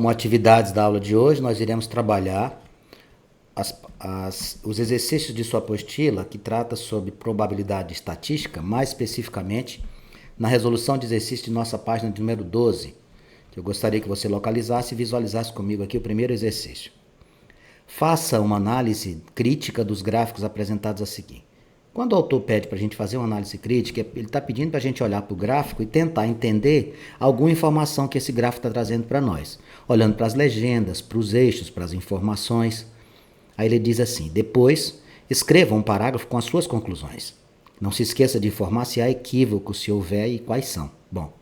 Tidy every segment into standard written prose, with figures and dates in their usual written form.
Como atividades da aula de hoje, nós iremos trabalhar os exercícios de sua apostila que trata sobre probabilidade estatística, mais especificamente na resolução de exercício de nossa página de número 12, que eu gostaria que você localizasse e visualizasse comigo aqui o primeiro exercício. Faça uma análise crítica dos gráficos apresentados a seguir. Quando o autor pede para a gente fazer uma análise crítica, ele está pedindo para a gente olhar para o gráfico e tentar entender alguma informação que esse gráfico está trazendo para nós. Olhando para as legendas, para os eixos, para as informações. Aí ele diz assim: depois, escreva um parágrafo com as suas conclusões. Não se esqueça de informar se há equívocos, se houver e quais são. Bom,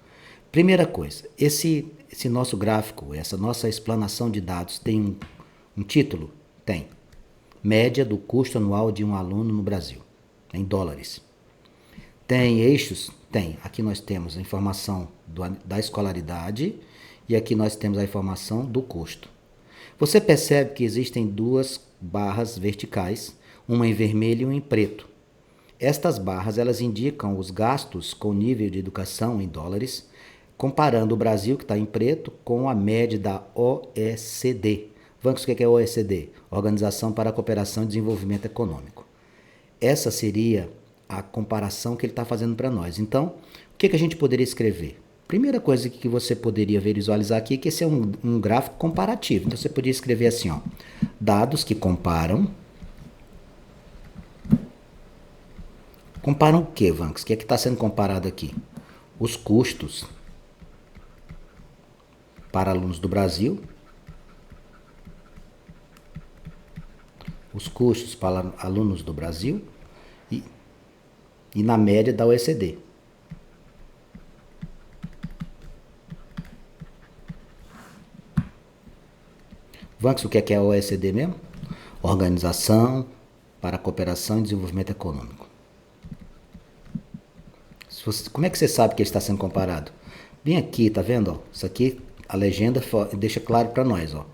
primeira coisa, esse nosso gráfico, essa nossa explanação de dados tem um título? Tem. Média do custo anual de um aluno no Brasil, em dólares. Tem eixos? Tem. Aqui nós temos a informação da escolaridade e aqui nós temos a informação do custo. Você percebe que existem duas barras verticais, uma em vermelho e uma em preto. Estas barras elas indicam os gastos com nível de educação em dólares, comparando o Brasil, que está em preto, com a média da OECD. Vamos, o que é a OECD? Organização para a Cooperação e Desenvolvimento Econômico. Essa seria a comparação que ele está fazendo para nós. Então, o que a gente poderia escrever? Primeira coisa que você poderia visualizar aqui é que esse é um gráfico comparativo. Então, você poderia escrever assim, ó, dados que comparam. Comparam o que, Vanks? O que é que está sendo comparado aqui? Os custos para alunos do Brasil. Os custos para alunos do Brasil e na média da OECD. Vanks, o que é a OECD mesmo? Organização para a Cooperação e Desenvolvimento Econômico. Como é que você sabe que ele está sendo comparado? Bem aqui, tá vendo? Ó, isso aqui, a legenda deixa claro para nós. Ó.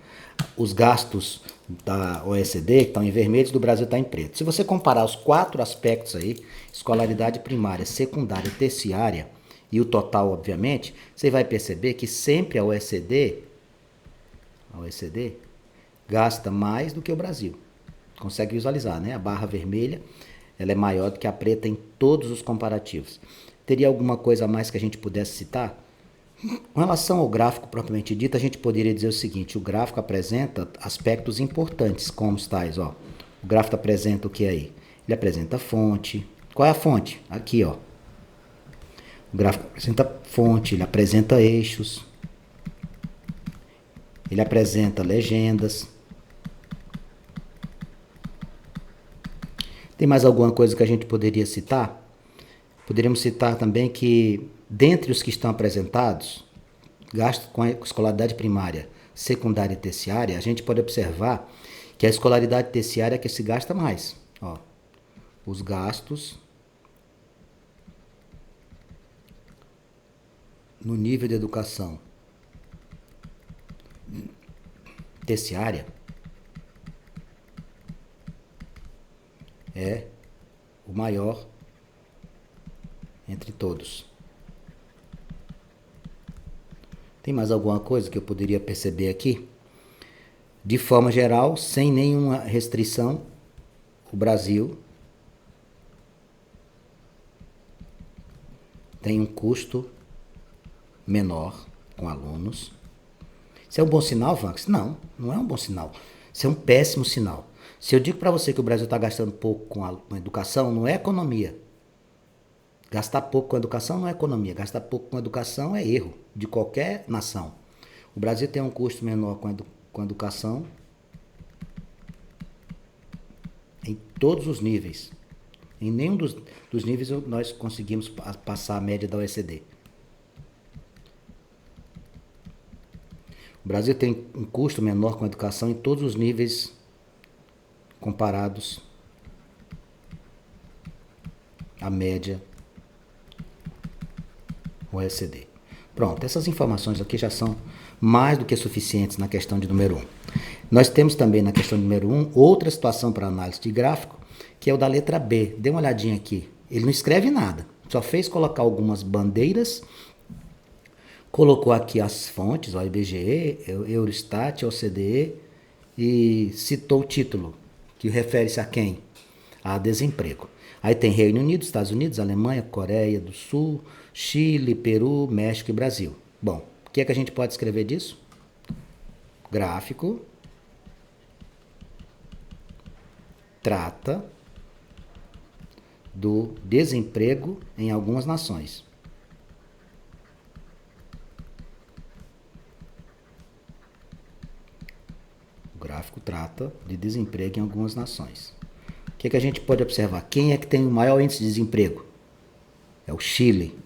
Os gastos da OECD, que estão em vermelho, do Brasil está em preto. Se você comparar os 4 aspectos aí, escolaridade primária, secundária e terciária, e o total, obviamente, você vai perceber que sempre a OECD gasta mais do que o Brasil. Consegue visualizar, né? A barra vermelha ela é maior do que a preta em todos os comparativos. Teria alguma coisa a mais que a gente pudesse citar? Com relação ao gráfico propriamente dito, a gente poderia dizer o seguinte: o gráfico apresenta aspectos importantes, como os tais, ó. O gráfico apresenta o que aí? Ele apresenta a fonte. Qual é a fonte? Aqui, ó. O gráfico apresenta fonte, ele apresenta eixos. Ele apresenta legendas. Tem mais alguma coisa que a gente poderia citar? Poderíamos citar também que, dentre os que estão apresentados, gastos com a escolaridade primária, secundária e terciária, a gente pode observar que a escolaridade terciária é que se gasta mais. Ó, os gastos no nível de educação terciária é o maior entre todos. Tem mais alguma coisa que eu poderia perceber aqui? De forma geral, sem nenhuma restrição, o Brasil tem um custo menor com alunos. Isso é um bom sinal, Vanks? Não, não é um bom sinal. Isso é um péssimo sinal. Se eu digo para você que o Brasil está gastando pouco com a educação, não é economia. Gastar pouco com educação não é economia. Gastar pouco com educação é erro de qualquer nação. O Brasil tem um custo menor com educação em todos os níveis. Em nenhum dos níveis nós conseguimos passar a média da OECD. O Brasil tem um custo menor com educação em todos os níveis comparados à média OECD. Pronto, essas informações aqui já são mais do que suficientes na questão de número 1. Nós temos também na questão de número 1 outra situação para análise de gráfico, que é o da letra B. Dê uma olhadinha aqui. Ele não escreve nada, só fez colocar algumas bandeiras colocou aqui as fontes, o IBGE, Eurostat, OCDE, e citou o título, que refere-se a quem? A desemprego. Aí tem Reino Unido, Estados Unidos, Alemanha, Coreia do Sul, Chile, Peru, México e Brasil. Bom, o que é que a gente pode escrever disso? Gráfico trata do desemprego em algumas nações. O gráfico trata de desemprego em algumas nações. O que é que a gente pode observar? Quem é que tem o maior índice de desemprego? É o Chile.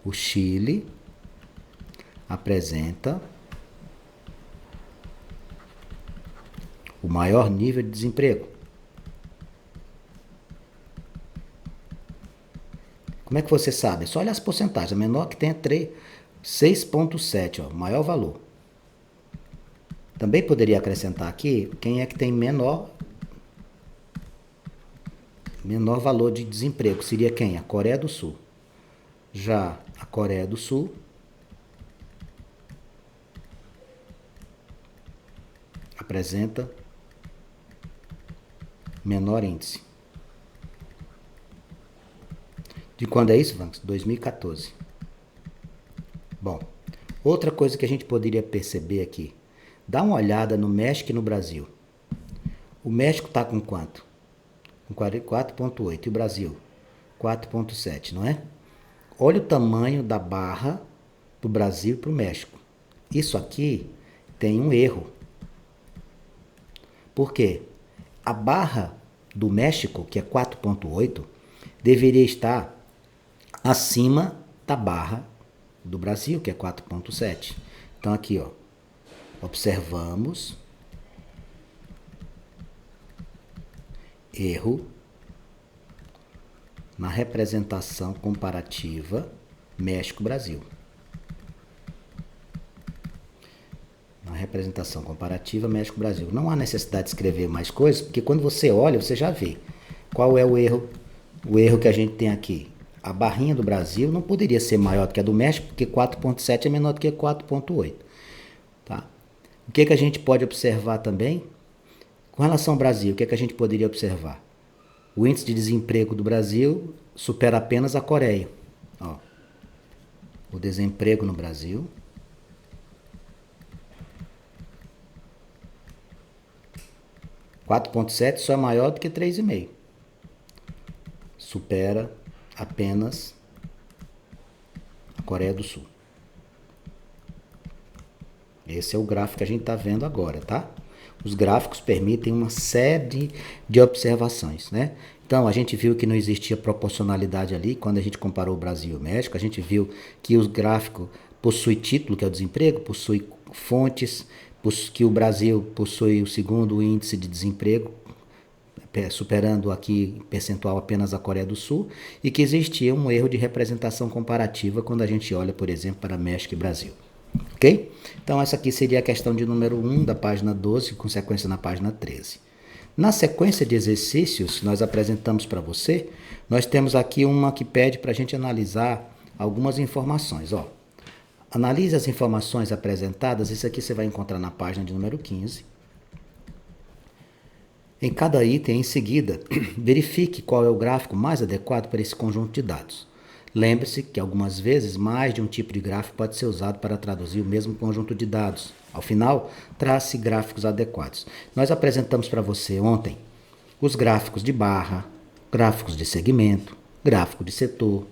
O Chile apresenta o maior nível de desemprego. Como é que você sabe? É só olhar as porcentagens. A menor que tem é 6,7, ó, maior valor. Também poderia acrescentar aqui quem é que tem menor valor de desemprego. Seria quem? A Coreia do Sul. Já a Coreia do Sul apresenta menor índice. De quando é isso, Vanks? 2014. Bom, outra coisa que a gente poderia perceber aqui. Dá uma olhada no México e no Brasil. O México está com quanto? Com 4,8. E o Brasil? 4,7, não é? Olha o tamanho da barra do Brasil para o México. Isso aqui tem um erro. Por quê? A barra do México, que é 4,8, deveria estar acima da barra do Brasil, que é 4,7. Então aqui, ó, observamos erro na representação comparativa México-Brasil. Na representação comparativa México-Brasil. Não há necessidade de escrever mais coisas, porque quando você olha, você já vê qual é o erro. O erro que a gente tem aqui. A barrinha do Brasil não poderia ser maior do que a do México, porque 4,7 é menor do que 4,8. Tá? O que a gente pode observar também? Com relação ao Brasil, o que a gente poderia observar? O índice de desemprego do Brasil supera apenas a Coreia. Ó, o desemprego no Brasil 4,7 só é maior do que 3,5. Supera apenas a Coreia do Sul. Esse é o gráfico que a gente está vendo agora, tá? Os gráficos permitem uma série de observações, né? Então, a gente viu que não existia proporcionalidade ali, quando a gente comparou o Brasil e o México, a gente viu que o gráfico possui título, que é o desemprego, possui fontes, que o Brasil possui o segundo índice de desemprego, superando aqui em percentual apenas a Coreia do Sul, e que existia um erro de representação comparativa quando a gente olha, por exemplo, para México e Brasil. Ok? Então, essa aqui seria a questão de número 1 da página 12, com sequência na página 13. Na sequência de exercícios que nós apresentamos para você, nós temos aqui uma que pede para a gente analisar algumas informações. Ó, analise as informações apresentadas, isso aqui você vai encontrar na página de número 15. Em cada item, em seguida, verifique qual é o gráfico mais adequado para esse conjunto de dados. Lembre-se que algumas vezes mais de um tipo de gráfico pode ser usado para traduzir o mesmo conjunto de dados. Ao final, trace gráficos adequados. Nós apresentamos para você ontem os gráficos de barra, gráficos de segmento, gráfico de setor.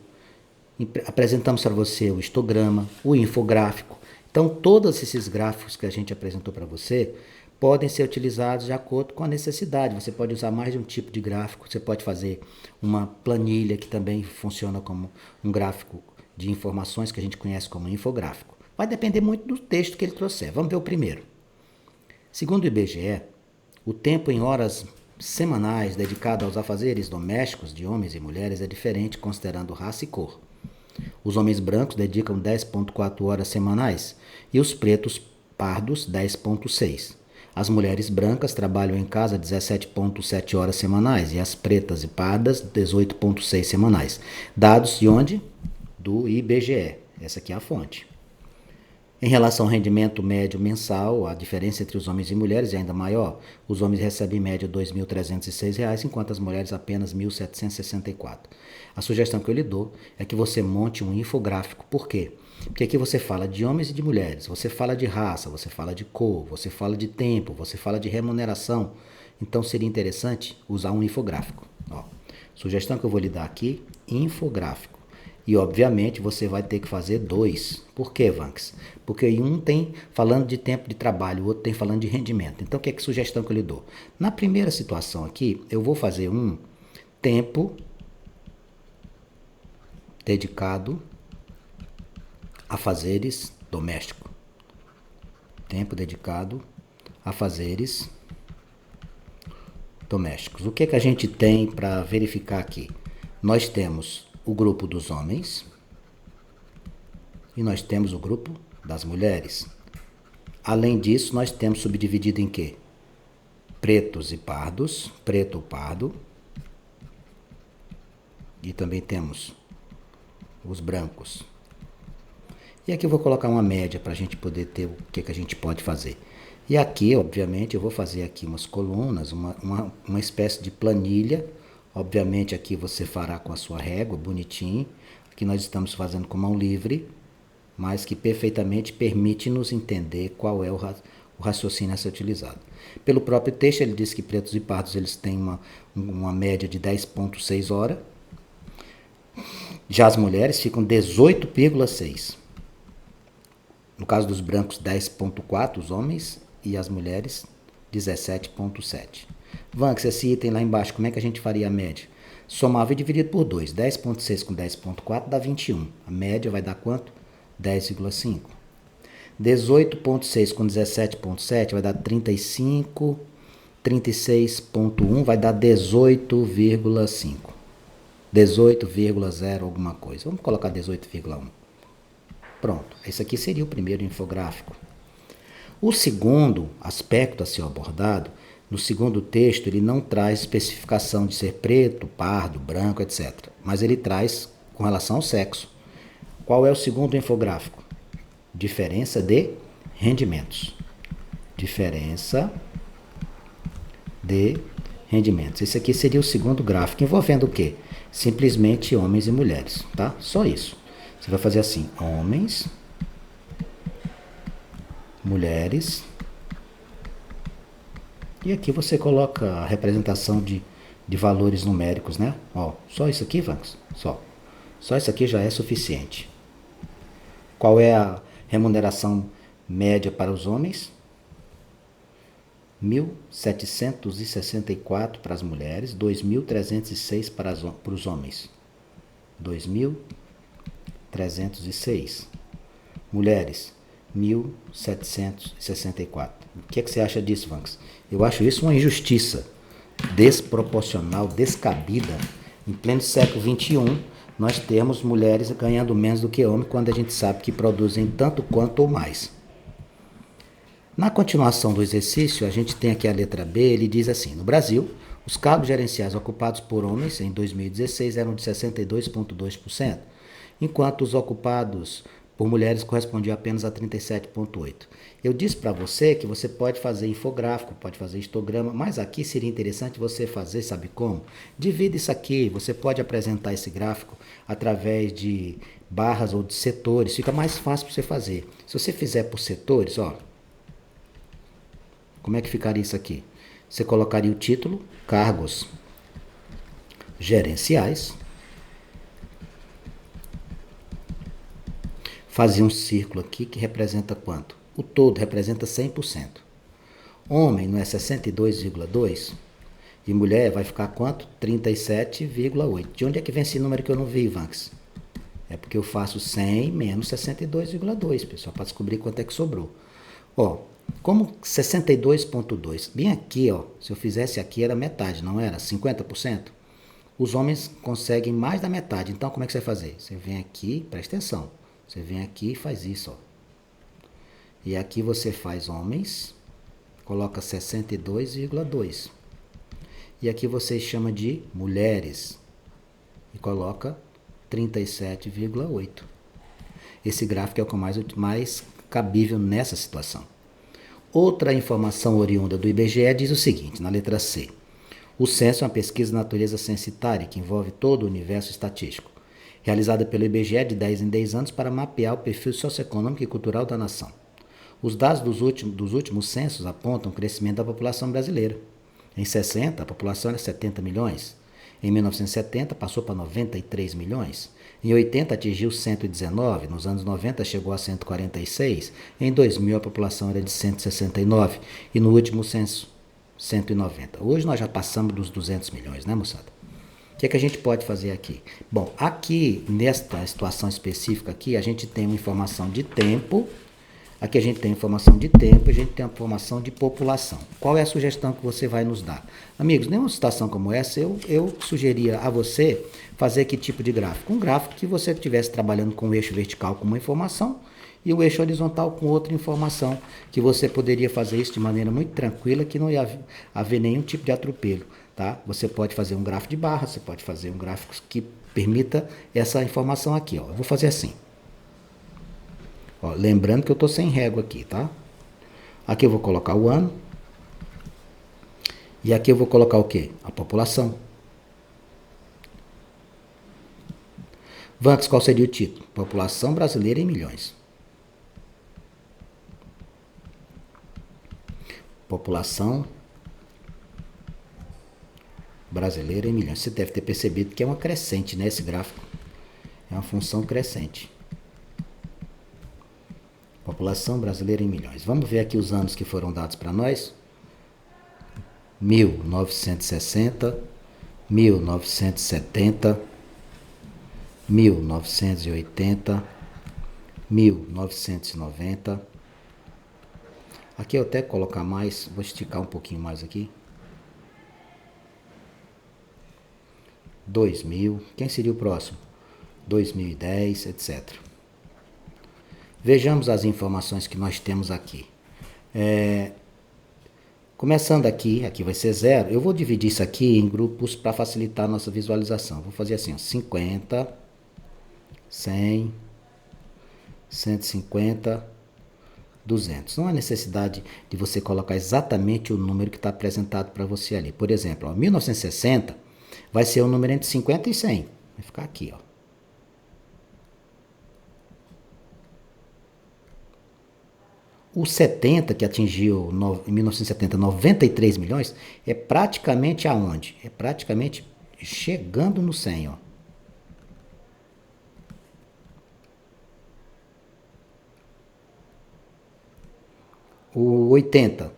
Apresentamos para você o histograma, o infográfico. Então, todos esses gráficos que a gente apresentou para você podem ser utilizados de acordo com a necessidade. Você pode usar mais de um tipo de gráfico, você pode fazer uma planilha que também funciona como um gráfico de informações que a gente conhece como infográfico. Vai depender muito do texto que ele trouxer. Vamos ver o primeiro. Segundo o IBGE, o tempo em horas semanais dedicado aos afazeres domésticos de homens e mulheres é diferente considerando raça e cor. Os homens brancos dedicam 10,4 horas semanais e os pretos pardos 10,6. As mulheres brancas trabalham em casa 17,7 horas semanais e as pretas e pardas 18,6 semanais. Dados de onde? Do IBGE. Essa aqui é a fonte. Em relação ao rendimento médio mensal, a diferença entre os homens e mulheres é ainda maior. Os homens recebem em média R$ 2.306, enquanto as mulheres apenas R$ 1.764. A sugestão que eu lhe dou é que você monte um infográfico. Por quê? Porque aqui você fala de homens e de mulheres, você fala de raça, você fala de cor, você fala de tempo, você fala de remuneração. Então seria interessante usar um infográfico. Ó, sugestão que eu vou lhe dar aqui, infográfico. E, obviamente, você vai ter que fazer 2. Por quê, Vanks? Porque um tem falando de tempo de trabalho, o outro tem falando de rendimento. Então, o que é que sugestão que eu lhe dou? Na primeira situação aqui, eu vou fazer um tempo dedicado a fazeres domésticos. Tempo dedicado a fazeres domésticos. O que é que a gente tem para verificar aqui? Nós temos o grupo dos homens e nós temos o grupo das mulheres. Além disso, nós temos subdividido em quê? Pretos e pardos, preto ou pardo. E também temos os brancos. E aqui eu vou colocar uma média para a gente poder ter o que a gente pode fazer. E aqui, obviamente, eu vou fazer aqui umas colunas, uma espécie de planilha. Obviamente aqui você fará com a sua régua, bonitinho. Aqui nós estamos fazendo com mão livre, mas que perfeitamente permite-nos entender qual é o raciocínio a ser utilizado. Pelo próprio texto, ele diz que pretos e pardos eles têm uma média de 10,6 horas. Já as mulheres ficam 18,6. No caso dos brancos, 10,4 os homens e as mulheres 17,7. Vanks, esse item lá embaixo, como é que a gente faria a média? Somava e dividido por 2. 10,6 com 10,4 dá 21. A média vai dar quanto? 10,5. 18,6 com 17,7 vai dar 35. 36,1 vai dar 18,5. 18,0 alguma coisa. Vamos colocar 18,1. Pronto. Esse aqui seria o primeiro infográfico. O segundo aspecto a ser abordado, no segundo texto, ele não traz especificação de ser preto, pardo, branco, etc. Mas ele traz com relação ao sexo. Qual é o segundo infográfico? Diferença de rendimentos. Diferença de rendimentos. Esse aqui seria o segundo gráfico, envolvendo o quê? Simplesmente homens e mulheres, tá? Só isso. Você vai fazer assim, homens, mulheres, e aqui você coloca a representação de valores numéricos, né? Ó, só isso aqui, Vanks? Só isso aqui já é suficiente. Qual é a remuneração média para os homens? 1.764 para as mulheres, 2.306 para os homens. 2.306. Mulheres, 1.764. O que é que você acha disso, Vanks? Eu acho isso uma injustiça desproporcional, descabida. Em pleno século XXI, nós temos mulheres ganhando menos do que homens quando a gente sabe que produzem tanto quanto ou mais. Na continuação do exercício, a gente tem aqui a letra B, ele diz assim, no Brasil, os cargos gerenciais ocupados por homens em 2016 eram de 62,2%, enquanto os ocupados por mulheres correspondiam apenas a 37,8%. Eu disse para você que você pode fazer infográfico, pode fazer histograma, mas aqui seria interessante você fazer, sabe como? Divida isso aqui, você pode apresentar esse gráfico através de barras ou de setores, fica mais fácil para você fazer. Se você fizer por setores, ó, como é que ficaria isso aqui? Você colocaria o título, cargos gerenciais, fazia um círculo aqui que representa quanto? O todo representa 100%. Homem não é 62,2%? E mulher vai ficar quanto? 37,8%. De onde é que vem esse número que eu não vi, Vanks? É porque eu faço 100 menos 62,2%, pessoal, para descobrir quanto é que sobrou. Ó, como 62,2%, bem aqui, ó, se eu fizesse aqui era metade, não era? 50%? Os homens conseguem mais da metade. Então, como é que você vai fazer? Você vem aqui, presta atenção. Você vem aqui e faz isso, ó. E aqui você faz homens, coloca 62,2%. E aqui você chama de mulheres e coloca 37,8%. Esse gráfico é o que eu mais cabível nessa situação. Outra informação oriunda do IBGE diz o seguinte, na letra C. O censo é uma pesquisa de natureza censitária que envolve todo o universo estatístico, realizada pelo IBGE de 10 em 10 anos para mapear o perfil socioeconômico e cultural da nação. Os dados dos últimos censos apontam o crescimento da população brasileira. Em 60, a população era 70 milhões. Em 1970, passou para 93 milhões. Em 80, atingiu 119. Nos anos 90, chegou a 146. Em 2000, a população era de 169. E no último censo, 190. Hoje nós já passamos dos 200 milhões, né, moçada? O que é que a gente pode fazer aqui? Bom, aqui, nesta situação específica aqui, a gente tem uma informação de tempo. Aqui a gente tem informação de tempo, a gente tem a informação de população. Qual é a sugestão que você vai nos dar? Amigos, nenhuma situação como essa, eu sugeria a você fazer que tipo de gráfico? Um gráfico que você estivesse trabalhando com o eixo vertical com uma informação e o eixo horizontal com outra informação, que você poderia fazer isso de maneira muito tranquila, que não ia haver nenhum tipo de atropelo, tá? Você pode fazer um gráfico de barra, você pode fazer um gráfico que permita essa informação aqui, ó. Eu vou fazer assim. Ó, lembrando que eu estou sem régua aqui, tá? Aqui eu vou colocar o ano. E aqui eu vou colocar o quê? A população. Vanks, qual seria o título? População brasileira em milhões. População brasileira em milhões. Você deve ter percebido que é uma crescente, né? Esse gráfico. É uma função crescente. População brasileira em milhões. Vamos ver aqui os anos que foram dados para nós. 1960, 1970, 1980, 1990. Aqui eu até colocar mais, vou esticar um pouquinho mais aqui. 2000, quem seria o próximo? 2010, etc. Vejamos as informações que nós temos aqui. Começando aqui vai ser 0. Eu vou dividir isso aqui em grupos para facilitar a nossa visualização. Vou fazer assim, ó, 50, 100, 150, 200. Não há necessidade de você colocar exatamente o número que está apresentado para você ali. Por exemplo, ó, 1960 vai ser um número entre 50 e 100. Vai ficar aqui, ó. O 70, que atingiu em 1970 93 milhões, é praticamente aonde? É praticamente chegando no 100, ó. O 80,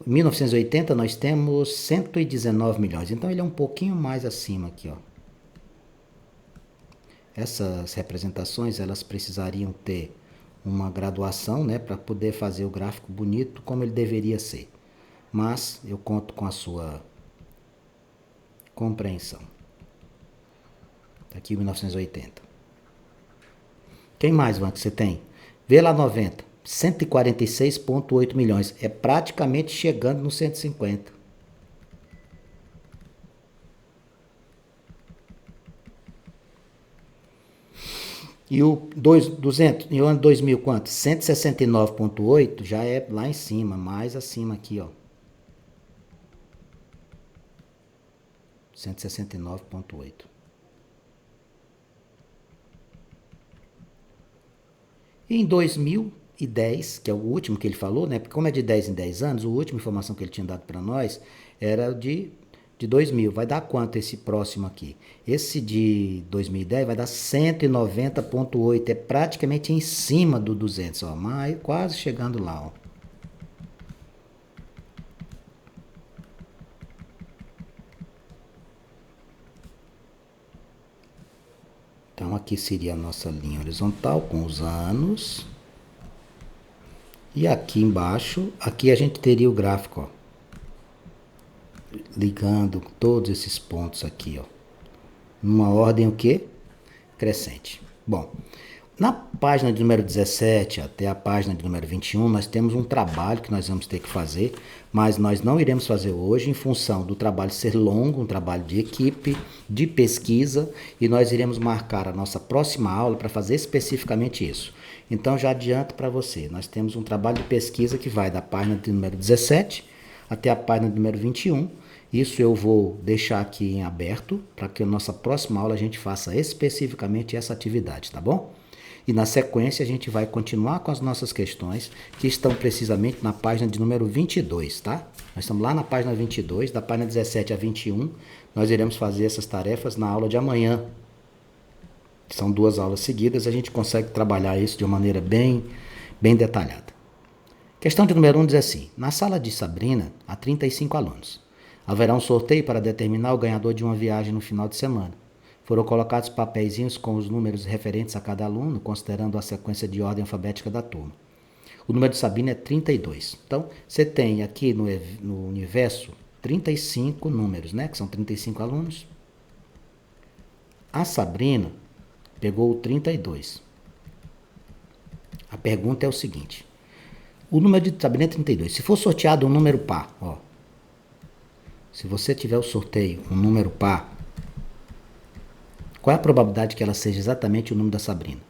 em 1980 nós temos 119 milhões, então ele é um pouquinho mais acima aqui, ó. Essas representações, elas precisariam ter uma graduação, né, para poder fazer o gráfico bonito como ele deveria ser. Mas eu conto com a sua compreensão. Tá aqui 1980. Quem mais, Van, que você tem? Vê lá 90. 146,8 milhões. É praticamente chegando no 150. E o 200, e o ano 2000 quanto? 169,8 já é lá em cima, mais acima aqui, ó. 169,8. E em 2010, que é o último que ele falou, né? Porque como é de 10 em 10 anos, a última informação que ele tinha dado para nós era de 2000. Vai dar quanto esse próximo aqui? Esse de 2010 vai dar 190,8. É praticamente em cima do 200, ó. Mas quase chegando lá, ó. Então aqui seria a nossa linha horizontal com os anos. E aqui embaixo, aqui a gente teria o gráfico, ó. Ligando todos esses pontos aqui, ó. Numa ordem o quê? Crescente. Bom, na página de número 17 até a página de número 21, nós temos um trabalho que nós vamos ter que fazer, mas nós não iremos fazer hoje em função do trabalho ser longo, um trabalho de equipe, de pesquisa, e nós iremos marcar a nossa próxima aula para fazer especificamente isso. Então já adianto para você, nós temos um trabalho de pesquisa que vai da página de número 17 até a página de número 21. Isso eu vou deixar aqui em aberto para que a nossa próxima aula a gente faça especificamente essa atividade, tá bom? E na sequência a gente vai continuar com as nossas questões que estão precisamente na página de número 22, tá? Nós estamos lá na página 22, da página 17 a 21, nós iremos fazer essas tarefas na aula de amanhã. São 2 aulas seguidas, a gente consegue trabalhar isso de uma maneira bem detalhada. Questão de número 1 diz assim: na sala de Sabrina, há 35 alunos. Haverá um sorteio para determinar o ganhador de uma viagem no final de semana. Foram colocados papeizinhos com os números referentes a cada aluno, considerando a sequência de ordem alfabética da turma. O número de Sabrina é 32. Então, você tem aqui no universo 35 números, né? Que são 35 alunos. A Sabrina pegou o 32. A pergunta é o seguinte: o número de Sabrina é 32. Se for sorteado um número par, ó. Se você tiver o sorteio, um número par, qual é a probabilidade que ela seja exatamente o número da Sabrina?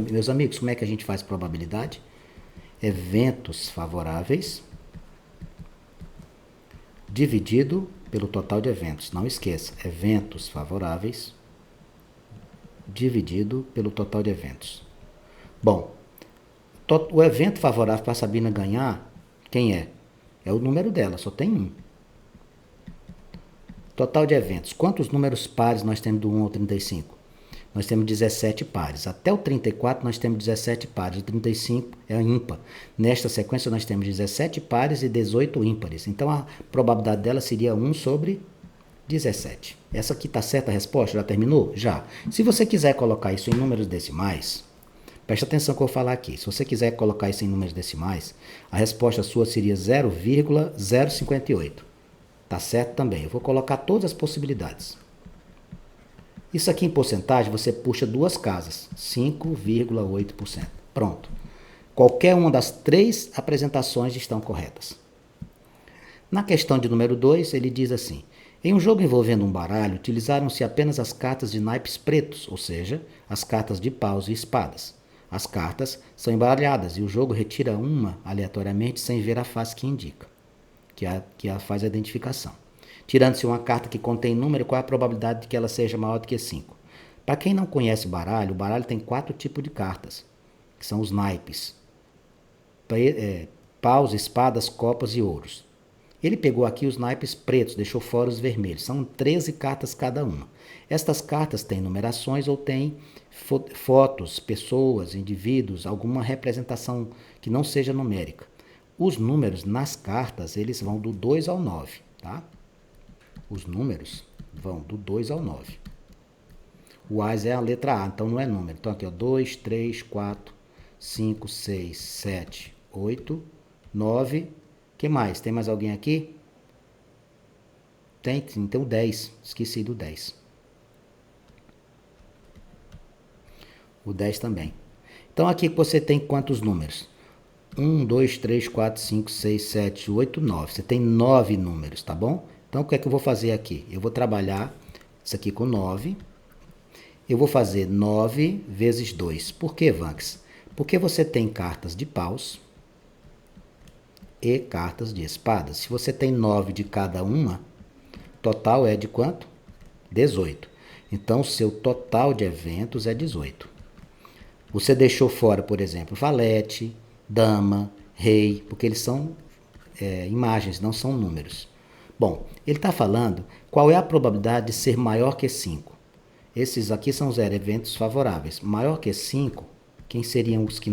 Meus amigos, como é que a gente faz probabilidade? Eventos favoráveis dividido pelo total de eventos. Não esqueça, eventos favoráveis dividido pelo total de eventos. Bom, o evento favorável para a Sabrina ganhar, quem é? É o número dela, só tem um. Total de eventos. Quantos números pares nós temos do 1 ao 35? Nós temos 17 pares. Até o 34 nós temos 17 pares. O 35 é ímpar. Nesta sequência nós temos 17 pares e 18 ímpares. Então a probabilidade dela seria 1 sobre 17. Essa aqui está certa a resposta? Já terminou? Já. Se você quiser colocar isso em números decimais, preste atenção que eu vou falar aqui. Se você quiser colocar isso em números decimais, a resposta sua seria 0,058. Tá certo também. Eu vou colocar todas as possibilidades. Isso aqui em porcentagem, você puxa 2 casas. 5,8%. Pronto. Qualquer uma das 3 apresentações estão corretas. Na questão de número 2, ele diz assim: em um jogo envolvendo um baralho, utilizaram-se apenas as cartas de naipes pretos, ou seja, as cartas de paus e espadas. As cartas são embaralhadas e o jogo retira uma aleatoriamente sem ver a face que indica, que faz a identificação. Tirando-se uma carta que contém número, qual é a probabilidade de que ela seja maior do que 5? Para quem não conhece baralho, o baralho tem 4 tipos de cartas, que são os naipes: paus, espadas, copas e ouros. Ele pegou aqui os naipes pretos, deixou fora os vermelhos. São 13 cartas cada uma. Estas cartas têm numerações ou têm fotos, pessoas, indivíduos, alguma representação que não seja numérica. Os números nas cartas, eles vão do 2 ao 9, tá? Os números vão do 2 ao 9. O As é a letra A, então não é número. Então aqui, ó, 2, 3, 4, 5, 6, 7, 8, 9. Que mais? Tem mais alguém aqui? Tem o 10. Esqueci do 10. O 10 também. Então aqui você tem quantos números? 1, 2, 3, 4, 5, 6, 7, 8, 9. Você tem 9 números, tá bom? Então o que é que eu vou fazer aqui? Eu vou trabalhar isso aqui com 9. Eu vou fazer 9 vezes 2. Por que, Vanks? Porque você tem cartas de paus e cartas de espadas. Se você tem 9 de cada uma, total é de quanto? 18. Então, o seu total de eventos é 18. Você deixou fora, por exemplo, valete, dama, rei, porque eles são imagens, não são números. Bom, ele está falando qual é a probabilidade de ser maior que 5. Esses aqui são os eventos favoráveis. Maior que 5, quem seriam os que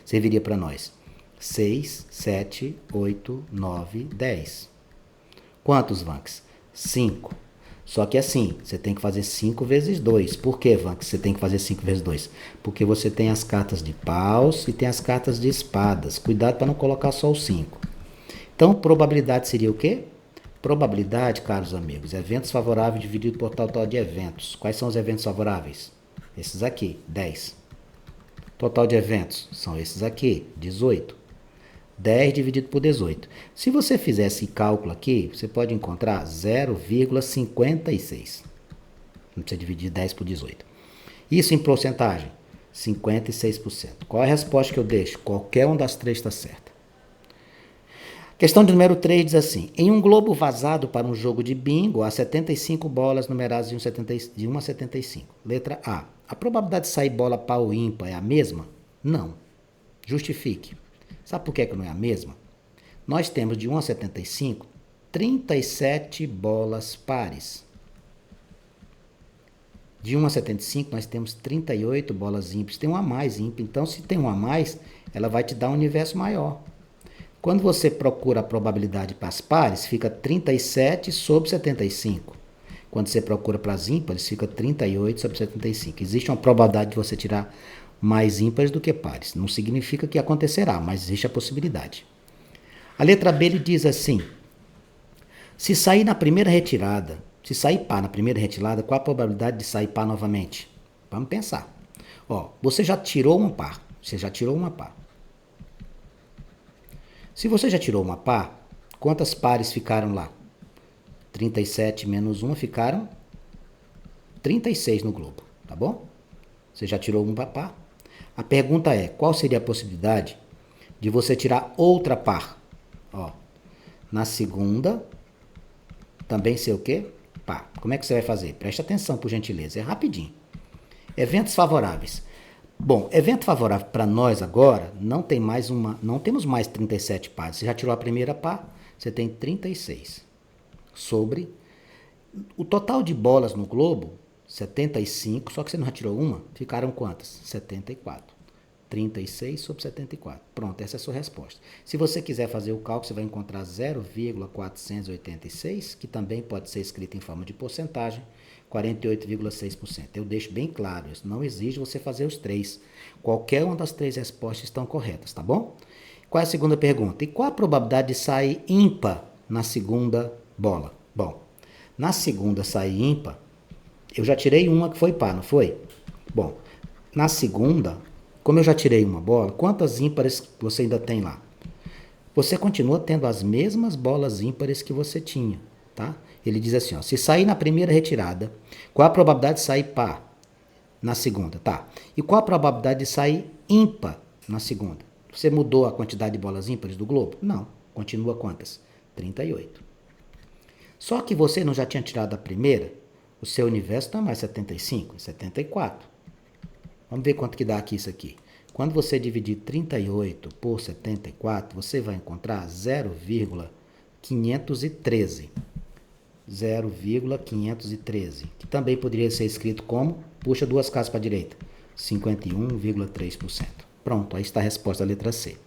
serviria para nós? 6, 7, 8, 9, 10. Quantos, Vanks? 5. Só que assim, você tem que fazer 5 vezes 2. Por que, Vanks, você tem que fazer 5 vezes 2? Porque você tem as cartas de paus e tem as cartas de espadas. Cuidado para não colocar só o 5. Então, probabilidade seria o quê? Probabilidade, caros amigos, eventos favoráveis dividido por total de eventos. Quais são os eventos favoráveis? Esses aqui, 10. Total de eventos são esses aqui, 18. 10 dividido por 18. Se você fizer esse cálculo aqui, você pode encontrar 0,56. Não precisa dividir 10 por 18. Isso em porcentagem. 56%. Qual é a resposta que eu deixo? Qualquer uma das três está certa. Questão de número 3 diz assim: em um globo vazado para um jogo de bingo, há 75 bolas numeradas de 1 a 75. Letra A. A probabilidade de sair bola par ou ímpar é a mesma? Não. Justifique. Sabe por que não é a mesma? Nós temos de 1 a 75, 37 bolas pares. De 1 a 75, nós temos 38 bolas ímpares. Tem uma a mais ímpar. Então, se tem uma a mais, ela vai te dar um universo maior. Quando você procura a probabilidade para as pares, fica 37 sobre 75. Quando você procura para as ímpares, fica 38 sobre 75. Existe uma probabilidade de você tirar mais ímpares do que pares. Não significa que acontecerá, mas existe a possibilidade. A letra B ele diz assim: se sair na primeira retirada, se sair par na primeira retirada, qual a probabilidade de sair par novamente? Vamos pensar. Ó, você já tirou uma par. Você já tirou uma par. Se você já tirou uma par, quantas pares ficaram lá? 37 menos 1 ficaram 36 no globo, tá bom? Você já tirou uma par. A pergunta é, qual seria a possibilidade de você tirar outra par? Ó, na segunda, também ser o quê? Par. Como é que você vai fazer? Preste atenção, por gentileza, é rapidinho. Eventos favoráveis. Bom, evento favorável para nós agora, não temos mais 37 pares. Você já tirou a primeira par, você tem 36. Sobre o total de bolas no globo, 75, só que você não já tirou uma, ficaram quantas? 74. 36 sobre 74. Pronto, essa é a sua resposta. Se você quiser fazer o cálculo, você vai encontrar 0,486, que também pode ser escrito em forma de porcentagem, 48,6%. Eu deixo bem claro, isso não exige você fazer os três. Qualquer uma das três respostas estão corretas, tá bom? Qual é a segunda pergunta? E qual a probabilidade de sair ímpar na segunda bola? Bom, na segunda sair ímpar, eu já tirei uma que foi par, não foi? Bom, na segunda, como eu já tirei uma bola, quantas ímpares você ainda tem lá? Você continua tendo as mesmas bolas ímpares que você tinha, tá? Ele diz assim, ó, se sair na primeira retirada, qual a probabilidade de sair par na segunda? Tá. E qual a probabilidade de sair ímpar na segunda? Você mudou a quantidade de bolas ímpares do globo? Não. Continua quantas? 38. Só que você não já tinha tirado a primeira? O seu universo não é mais 75, é 74. Vamos ver quanto que dá aqui isso aqui. Quando você dividir 38 por 74, você vai encontrar 0,513. 0,513, que também poderia ser escrito como, puxa duas casas para a direita, 51,3%. Pronto, aí está a resposta da letra C.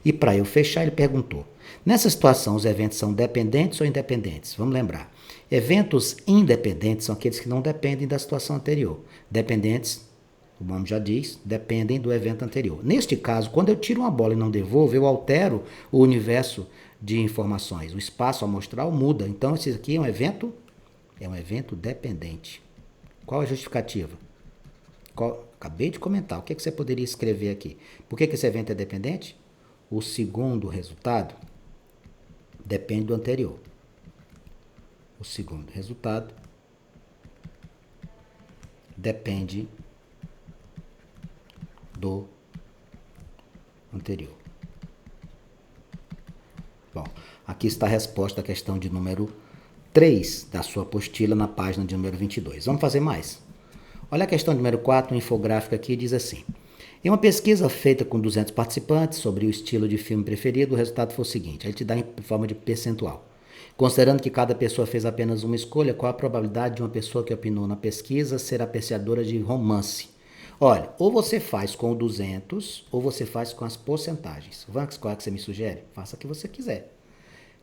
E para eu fechar, ele perguntou, nessa situação os eventos são dependentes ou independentes? Vamos lembrar, eventos independentes são aqueles que não dependem da situação anterior. Dependentes, o nome já diz, dependem do evento anterior. Neste caso, quando eu tiro uma bola e não devolvo, eu altero o universo de informações. O espaço amostral muda. Então, esse aqui é um evento dependente. Qual a justificativa? Acabei de comentar. O que você poderia escrever aqui? Por que esse evento é dependente? O segundo resultado depende do anterior. O segundo resultado depende do anterior. Bom, aqui está a resposta à questão de número 3 da sua apostila na página de número 22. Vamos fazer mais? Olha a questão de número 4, um infográfico aqui diz assim. Em uma pesquisa feita com 200 participantes sobre o estilo de filme preferido, o resultado foi o seguinte, ele te dá em forma de percentual. Considerando que cada pessoa fez apenas uma escolha, qual a probabilidade de uma pessoa que opinou na pesquisa ser apreciadora de romance? Olha, ou você faz com o 200, ou você faz com as porcentagens. Vanx, qual é que você me sugere? Faça o que você quiser.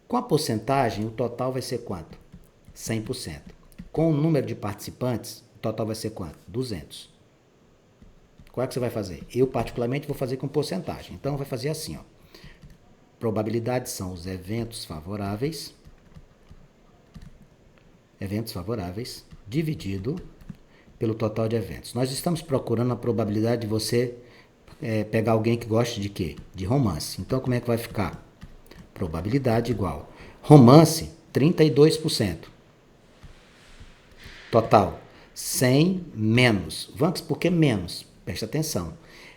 Com a porcentagem, o total vai ser quanto? 100%. Com o número de participantes, o total vai ser quanto? 200. Qual é que você vai fazer? Eu, particularmente, vou fazer com porcentagem. Então, vai fazer assim, ó. Probabilidades são os eventos favoráveis dividido pelo total de eventos. Nós estamos procurando a probabilidade de você pegar alguém que goste de quê? De romance. Então, como é que vai ficar? Probabilidade igual. Romance, 32%. Total, 100 menos. Vamos, por que menos? Presta atenção.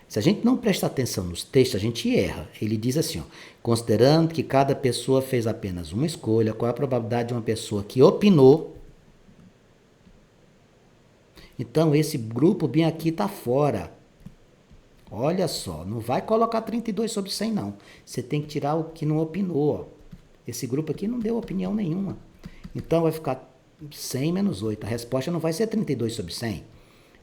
Se a gente não prestar atenção nos textos, a gente erra. Ele diz assim, ó, considerando que cada pessoa fez apenas uma escolha, qual é a probabilidade de uma pessoa que opinou? Então, esse grupo bem aqui está fora. Olha só, não vai colocar 32 sobre 100, não. Você tem que tirar o que não opinou. Ó. Esse grupo aqui não deu opinião nenhuma. Então, vai ficar 100 menos 8. A resposta não vai ser 32 sobre 100.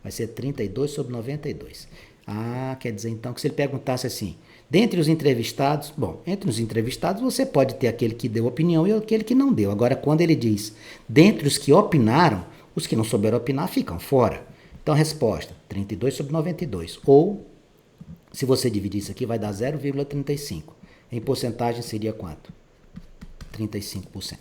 Vai ser 32 sobre 92. Ah, quer dizer então que se ele perguntasse assim, dentre os entrevistados, bom, entre os entrevistados você pode ter aquele que deu opinião e aquele que não deu. Agora, quando ele diz, dentre os que opinaram, os que não souberam opinar ficam fora. Então, a resposta, 32 sobre 92. Ou, se você dividir isso aqui, vai dar 0,35. Em porcentagem seria quanto? 35%.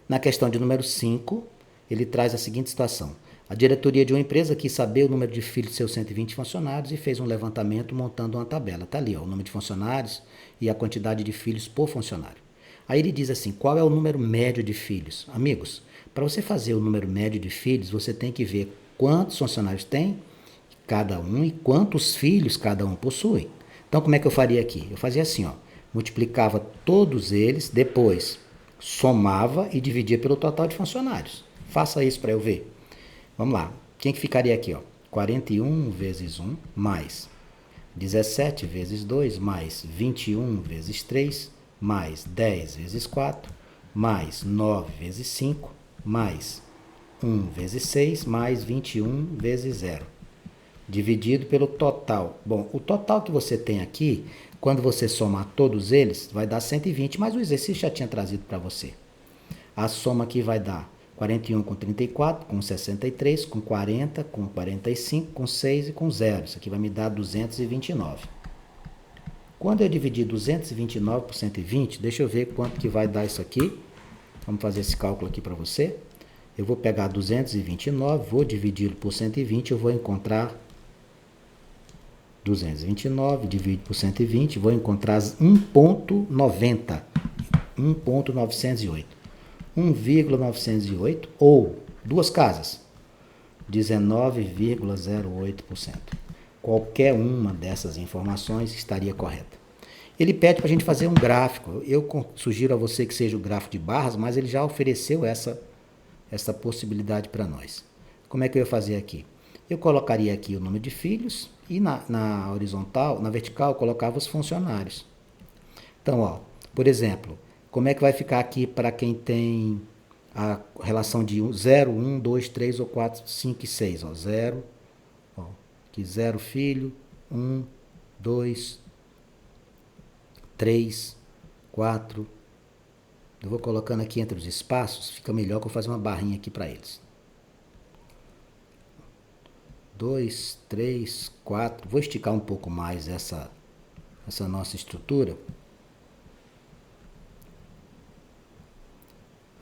Na questão de número 5, ele traz a seguinte situação. A diretoria de uma empresa quis saber o número de filhos de seus 120 funcionários e fez um levantamento montando uma tabela. Está ali, ó, o número de funcionários e a quantidade de filhos por funcionário. Aí ele diz assim, qual é o número médio de filhos? Amigos, para você fazer o número médio de filhos, você tem que ver quantos funcionários tem cada um e quantos filhos cada um possui. Então, como é que eu faria aqui? Eu fazia assim, ó, multiplicava todos eles, depois somava e dividia pelo total de funcionários. Faça isso para eu ver. Vamos lá. Quem que ficaria aqui? Ó? 41 vezes 1 mais 17 vezes 2 mais 21 vezes 3 mais 10 vezes 4 mais 9 vezes 5 mais 1 vezes 6 mais 21 vezes 0. Dividido pelo total. Bom, o total que você tem aqui, quando você somar todos eles, vai dar 120, mas o exercício já tinha trazido para você. A soma aqui vai dar 41 com 34, com 63, com 40, com 45, com 6 e com 0. Isso aqui vai me dar 229. Quando eu dividir 229 por 120, deixa eu ver quanto que vai dar isso aqui. Vamos fazer esse cálculo aqui para você. Eu vou pegar 229, vou dividir por 120, eu vou encontrar 229, dividido por 120, vou encontrar 1,90. 1,908. 1,908 ou duas casas, 19,08%. Qualquer uma dessas informações estaria correta. Ele pede para a gente fazer um gráfico. Eu sugiro a você que seja o gráfico de barras, mas ele já ofereceu essa possibilidade para nós. Como é que eu ia fazer aqui? Eu colocaria aqui o número de filhos e na horizontal, na vertical, eu colocava os funcionários. Então, ó, por exemplo, como é que vai ficar aqui para quem tem a relação de 0, 1, 2, 3 ou 4, 5 e 6? Ó, 0, ó, aqui 0 filho, 1, 2, 3, 4. Eu vou colocando aqui entre os espaços, fica melhor que eu fazer uma barrinha aqui para eles. 2, 3, 4. Vou esticar um pouco mais essa nossa estrutura.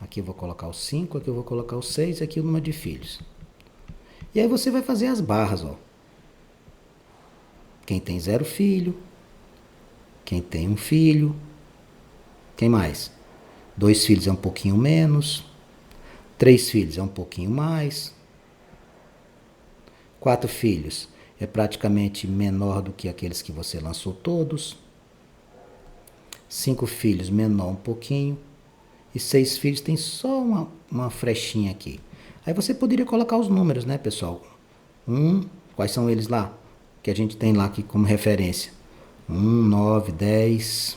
Aqui eu vou colocar o 5, aqui eu vou colocar o 6 e aqui o número de filhos. E aí você vai fazer as barras, ó. Quem tem 0 filho, quem tem 1 filho, quem mais? 2 filhos é um pouquinho menos, 3 filhos é um pouquinho mais, 4 filhos é praticamente menor do que aqueles que você lançou todos, 5 filhos menor um pouquinho, e 6 filhos tem só uma frechinha aqui. Aí você poderia colocar os números, né, pessoal? Quais são eles lá? Que a gente tem lá aqui como referência. 1, 9, 10,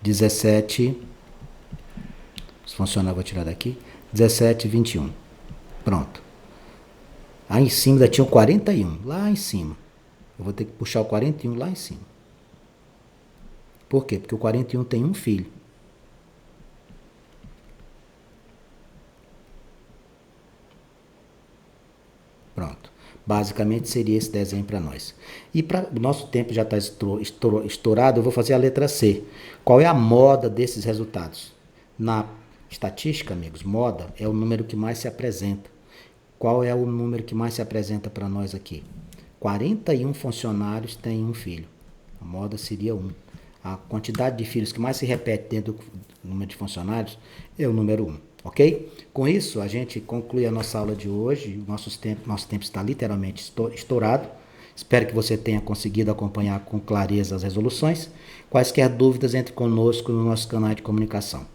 17. Se funcionar, eu vou tirar daqui. 17, 21. Pronto. Aí em cima ainda tinha o 41. Lá em cima. Eu vou ter que puxar o 41 lá em cima. Por quê? Porque o 41 tem um filho. Pronto. Basicamente seria esse desenho para nós. E para o nosso tempo já está estourado, eu vou fazer a letra C. Qual é a moda desses resultados? Na estatística, amigos, moda é o número que mais se apresenta. Qual é o número que mais se apresenta para nós aqui? 41 funcionários têm um filho. A moda seria 1. A quantidade de filhos que mais se repete dentro do número de funcionários é o número 1. Ok? Com isso, a gente conclui a nossa aula de hoje. Nosso tempo está literalmente estourado. Espero que você tenha conseguido acompanhar com clareza as resoluções. Quaisquer dúvidas, entre conosco no nosso canal de comunicação.